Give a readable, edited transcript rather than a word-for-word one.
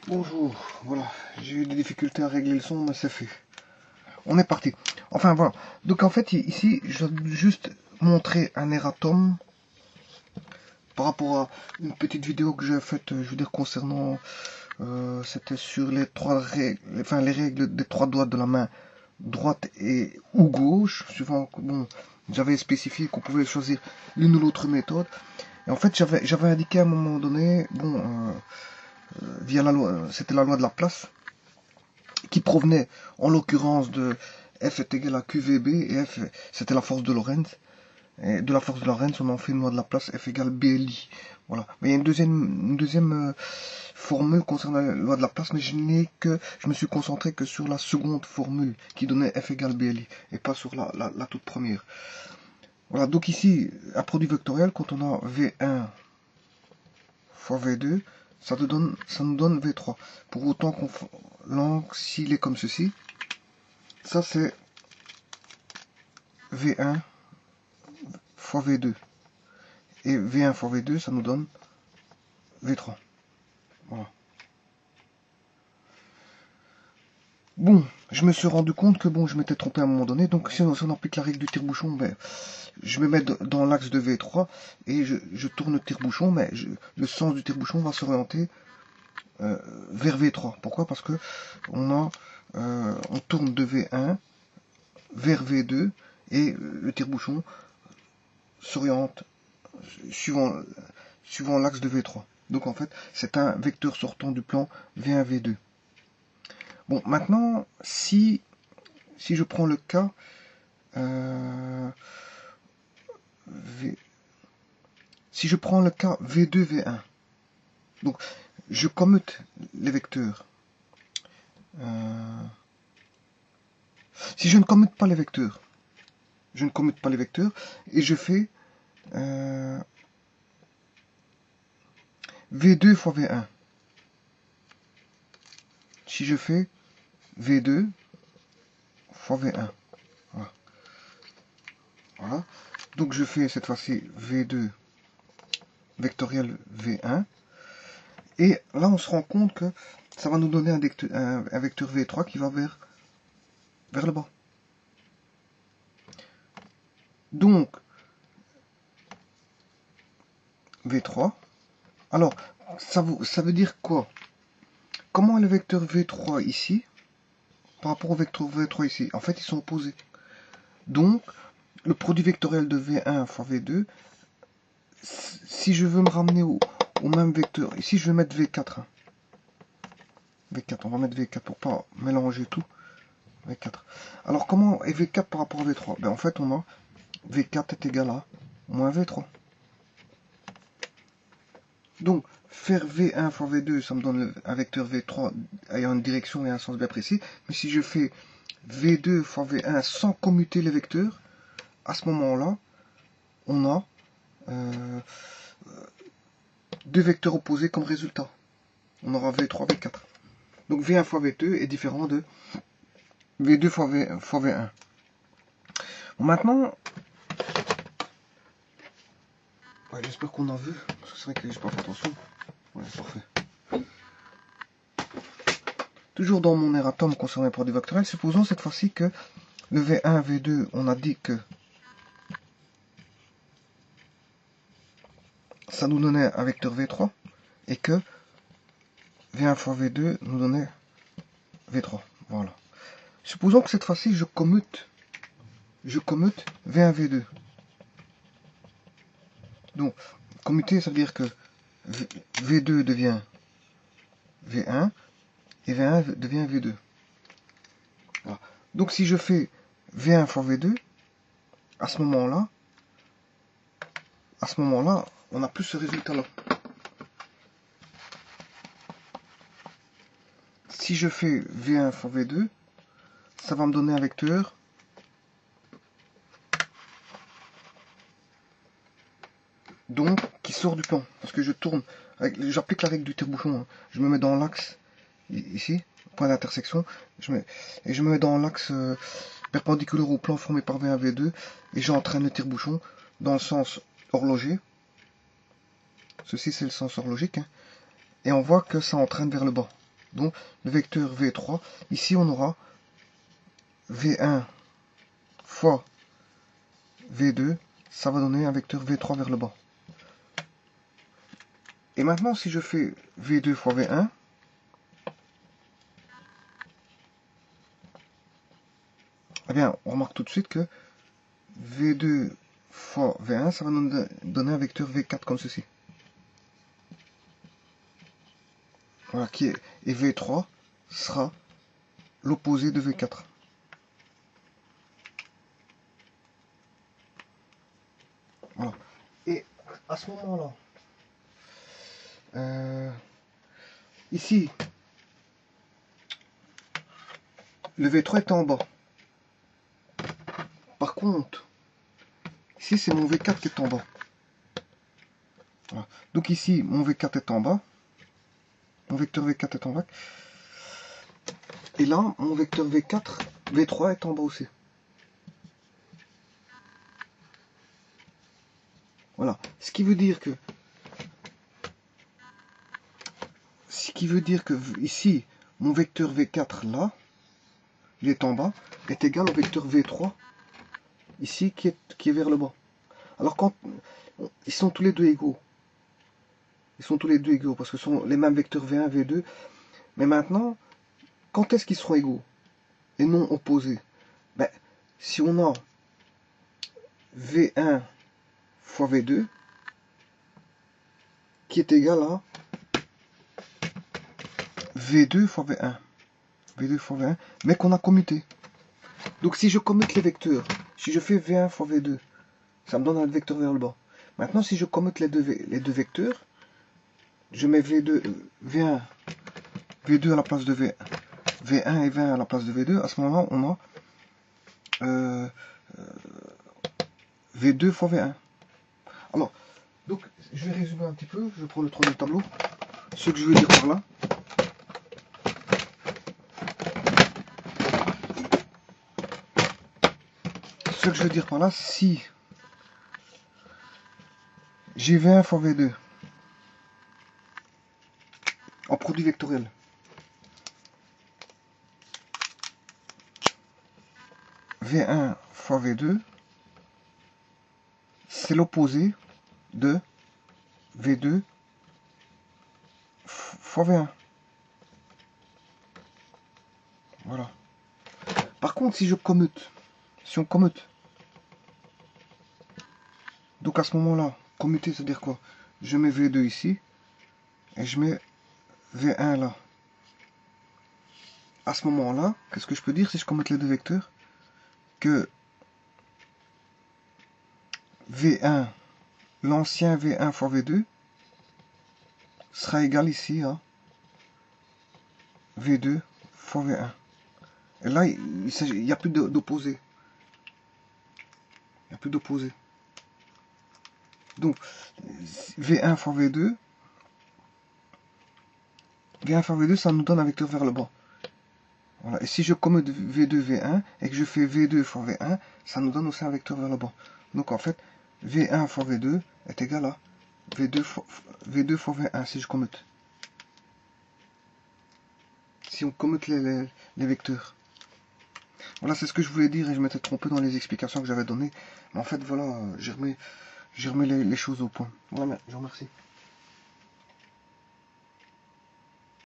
Bonjour, voilà, j'ai eu des difficultés à régler le son, mais c'est fait. On est parti. Enfin voilà, donc en fait ici, je vais juste montrer un erratum par rapport à une petite vidéo que j'ai faite, je veux dire concernant, c'était sur les trois règles, enfin les règles des trois doigts de la main droite et ou gauche, suivant, bon, j'avais spécifié qu'on pouvait choisir l'une ou l'autre méthode. Et en fait, j'avais indiqué à un moment donné, bon, via la loi, c'était la loi de Laplace, qui provenait en l'occurrence de F est égal à QVB, et F c'était la force de Lorentz. Et de la force de Lorentz, on en fait une loi de Laplace, F égale BLI. Voilà. Mais il y a une deuxième formule concernant la loi de Laplace, mais je me suis concentré que sur la seconde formule qui donnait F égale BLI, et pas sur la toute première. Voilà, donc ici, un produit vectoriel, quand on a V1 fois V2, ça nous donne V3. Pour autant qu'on l'angle, s'il est comme ceci, ça c'est V1 fois V2. Et V1 fois V2, ça nous donne V3. Voilà. Bon, je me suis rendu compte que bon, je m'étais trompé à un moment donné. Donc si on applique la règle du tire-bouchon, ben, je me mets dans l'axe de V3 et je tourne le tire-bouchon, mais le sens du tire-bouchon va s'orienter vers V3. Pourquoi? Parce que on tourne de V1 vers V2 et le tire-bouchon s'oriente suivant l'axe de V3. Donc en fait, c'est un vecteur sortant du plan V1, V2. Bon, maintenant, si je prends le cas si je prends le cas V2, V1, donc je commute les vecteurs. Si je ne commute pas les vecteurs, et je fais V2 fois V1. Si je fais V2 fois V1. Voilà. Voilà. Donc je fais cette fois-ci V2 vectoriel V1. Et là on se rend compte que ça va nous donner un vecteur V3 qui va vers le bas. Donc V3. Alors, ça veut dire quoi? Comment est le vecteur V3 ici par rapport au vecteur V3 ici? En fait, ils sont opposés. Donc, le produit vectoriel de V1 fois V2, si je veux me ramener au même vecteur, ici je vais mettre V4. V4, on va mettre V4 pour pas mélanger tout. V4. Alors, comment est V4 par rapport à V3? Ben, en fait, on a V4 est égal à moins V3. Donc, faire V1 fois V2, ça me donne un vecteur V3 ayant une direction et un sens bien précis. Mais si je fais V2 fois V1 sans commuter les vecteurs, à ce moment-là, on a deux vecteurs opposés comme résultat. On aura V3, V4. Donc V1 fois V2 est différent de V2 fois V1. Bon, maintenant, ouais, j'espère qu'on a vu, parce que c'est vrai que j'ai pas fait attention. Ouais, parfait. Toujours dans mon erratum concernant les produits vectoriels, supposons cette fois-ci que le V1, V2, on a dit que ça nous donnait un vecteur V3 et que V1 fois V2 nous donnait V3. Voilà. Supposons que cette fois-ci je commute V1, V2. Donc, commuter, ça veut dire que V2 devient V1 et V1 devient V2. Voilà. Donc si je fais V1 fois V2, à ce moment-là, on n'a plus ce résultat-là. Si je fais V1 fois V2, ça va me donner un vecteur donc qui sort du plan. Parce que je tourne, j'applique la règle du tire-bouchon. Hein. Je me mets dans l'axe, ici, point d'intersection, et je me mets dans l'axe perpendiculaire au plan formé par V1, V2, et j'entraîne le tire-bouchon dans le sens horloger. Ceci c'est le sens horlogique. Hein. Et on voit que ça entraîne vers le bas. Donc le vecteur V3, ici on aura V1 fois V2, ça va donner un vecteur V3 vers le bas. Et maintenant si je fais V2 fois V1, eh bien on remarque tout de suite que V2 fois V1, ça va nous donner un vecteur V4 comme ceci. Voilà, et V3 sera l'opposé de V4. Voilà. Et à ce moment-là, ici, le V3 est en bas. Par contre, ici c'est mon V4 qui est en bas. Voilà. Donc ici, mon V4 est en bas. Mon vecteur V4 est en bas. Et là, mon vecteur V3 est en bas aussi. Voilà. Ce qui veut dire que ici, mon vecteur V4 là, il est en bas, est égal au vecteur V3 ici qui est vers le bas. Alors quand ils sont tous les deux égaux. Ils sont tous les deux égaux parce que ce sont les mêmes vecteurs V1, V2. Mais maintenant, quand est-ce qu'ils seront égaux et non opposés? Ben, si on a V1 fois V2 qui est égal à V2 fois V1. V2 fois V1, mais qu'on a commuté. Donc si je commute les vecteurs, si je fais V1 fois V2, ça me donne un vecteur vers le bas. Maintenant, si je commute les deux vecteurs, je mets V1 à la place de V1 et V1 à la place de V2. À ce moment-là, on a V2 fois V1. Alors, donc, je vais résumer un petit peu. Je prends le troisième tableau. Ce que je veux dire par là. Ce que je veux dire par là, si j'ai V1 fois V2 en produit vectoriel, V1 fois V2, c'est l'opposé de V2 fois V1. Voilà. Par contre, si on commute, donc à ce moment-là, commuter, c'est-à-dire quoi? Je mets V2 ici, et je mets V1 là. À ce moment-là, qu'est-ce que je peux dire si je commute les deux vecteurs? Que V1, l'ancien V1 fois V2, sera égal ici à V2 fois V1. Et là, il n'y a plus d'opposé. Il n'y a plus d'opposé. Donc, V1 fois V2, ça nous donne un vecteur vers le bas. Voilà. Et si je commute V2, V1, et que je fais V2 fois V1, ça nous donne aussi un vecteur vers le bas. Donc en fait, V1 fois V2 est égal à V2 fois V1 si je commute. Si on commute les vecteurs. Voilà, c'est ce que je voulais dire et je m'étais trompé dans les explications que j'avais données. Mais en fait, voilà, j'ai remis les choses au point. Voilà, je vous remercie.